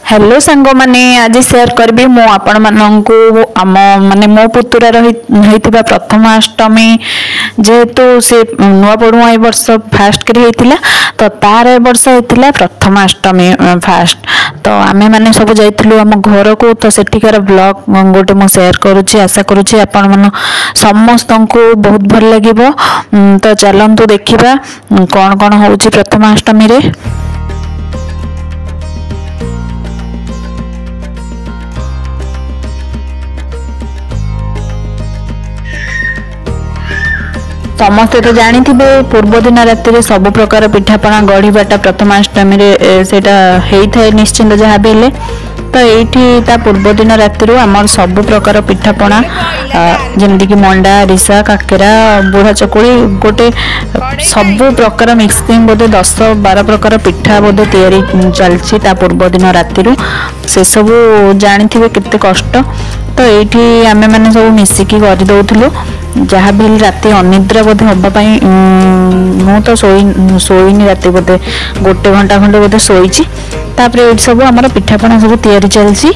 Hello सांग माने आज शेयर करबी मो आपण माननकु आम माने मो पुतुरा होइतिबा प्रथमाष्टमी जेहेतु से नुआ पड़ुआ ए वर्ष फास्ट करी होइतिला तो तार ए वर्ष होइतिला प्रथमाष्टमी फास्ट तो आमे माने सब जाइथिलु हम घर को तो सेठिकार ब्लॉग गोटे मो शेयर करूची आशा करूची आपण मन समस्त को बहुत भल लागिबो। तो चलंतु देखिबा कोन कोन होउची प्रथमाष्टमी रे। समस्ते तो जानी थे पूर्व दिन राति सब प्रकार पिठापणा गढ़ीबाटा प्रथमाष्टमी सेटा है निश्चिंत जहाँ भी हेले तो ये पूर्व दिन राति आमर सब प्रकार पिठापणा जमीक मंडा रिसा काकेरा बुढ़ा चकुड़ी गोटे सब प्रकार मिक्सिंग बोधे 10-12 प्रकार पिठा बोधे तैयारी चलती पूर्व दिन राति से सब जानी थे केते कष्ट तो ये आम मैंने सब मिसिकी करदे जहाँ भी राति अनिद्रा बोधे हाँपाई मु तो शोनी राति बोधे गोटे घंटा खंडे बोधे शोची ये सब आम पिठापणा सब तैयारी चलती।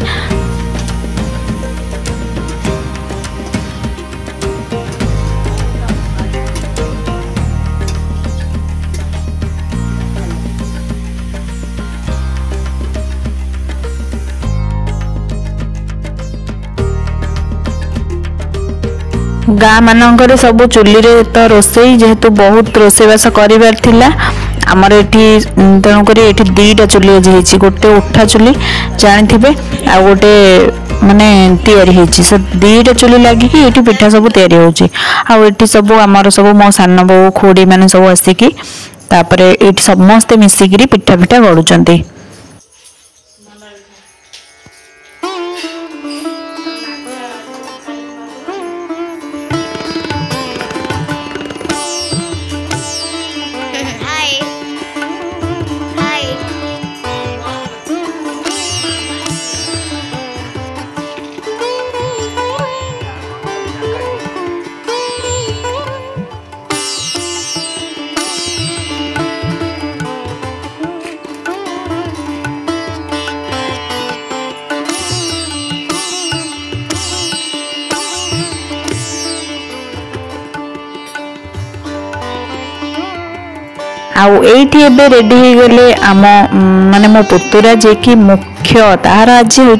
गाँ मानक सब चुली रे तो रोसई जेहेतु बहुत रोसईवास कर आमर ये तेणुक ये दीटा चुली आज गोटे उठा चुली जानी थे आ गोटे माने तैयारी होती से दीटा चुली लगे ये पिठा सब तैयारी होची आठी सब आमर सब मो सान बो खोड़ी मैंने सब आसिकी ये समस्ते मिसिकी पिठा पिठा गढ़ुंट। आईटी एबे रेडी हो गले आम माने मो पुतुरा जे कि मुख्य तार आज हूँ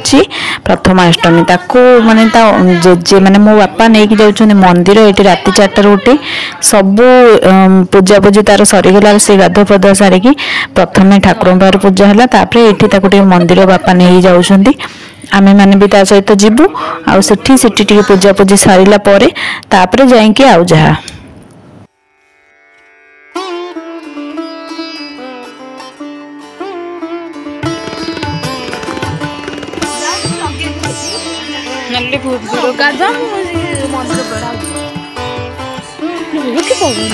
प्रथमाष्टमी ताको माने जे माने मो बापा नहीं जाउछन मंदिर ये राति 4 उठी सबू पूजा पूजी तार सरीगला से गाधो पद सारिकी प्रथमे ठाकुर पार पूजा है ये मंदिर बापा नहीं जाउछंती आमे माने भी ता सहित जीवु आ सेठी पूजा पूजी सारिला परे तापरे जाइके आउ जहा नल्ले भूत गुरो गाजा मंत्र बड़ा लोग के पवन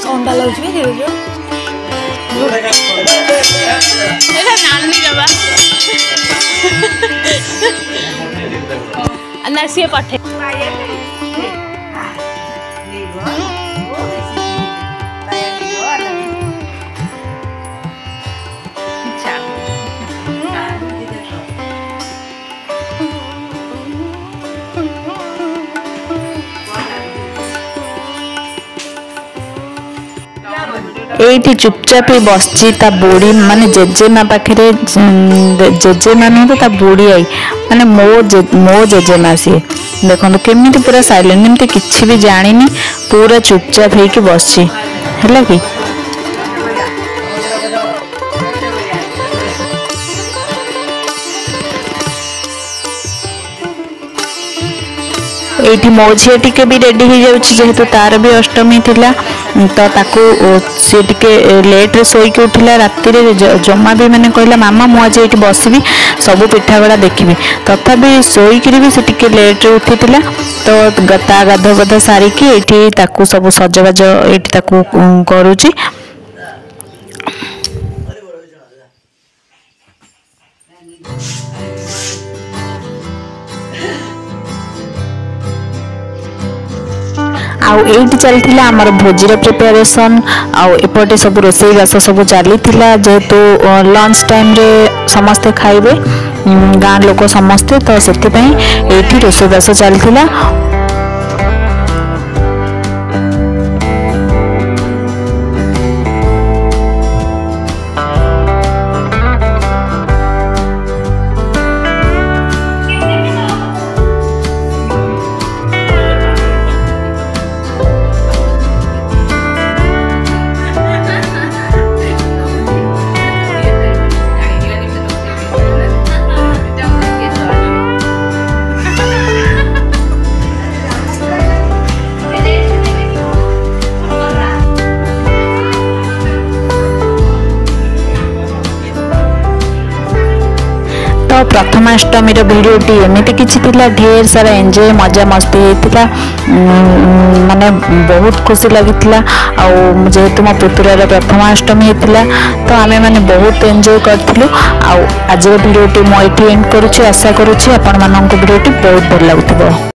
अंडा लाउछ में देबो एला नानी जबा अन्ना से पठे ये चुपचाप बसची बुढ़ी माने जेजेमा पाखे जेजेमा नुह तो बुढ़ी आई माने मो जेजेमा सी देखो केमी पूरा साइलेंट एमती किसी भी जानी पूरा चुपचाप होके बसची है कि ये मो झी टी भी रेडी हो जाऊँगी जेहेतु तार भी अष्टमी थिला तो ताकू सी टे लेट्रे शोक उठिला राति जमा भी मैंने कहला मामा मुझे ये बसबी सब पिठागड़ा देखी तथापि शोकरी भी सी लेट्रे उठी तो ता गाध बध सारिकी ये सब सजबाज ये करुची आउ एठी चलथिला हमर भोजीर प्रिपरेशन आउ एपटे सब रोसई बास सब चलीथिला जेहेतु लंच टाइम रे समस्ते खाइबे गाँ लोक समस्ते तो सेति पई एठी रोसई बास चलथिला। तो प्रथमाष्टमी भिडियोटी एमती किसी ढेर सारा एंजॉय मजा मस्ती होता माने बहुत खुशी लगी जेहेतु मो पुतुरार प्रथमाष्टमी होता तो आम मैंने बहुत एंजॉय करूँ। आज भिडियोटी मुझे एंड करुँच आशा करुँच आपण भिडियोटी बहुत भल लगुव।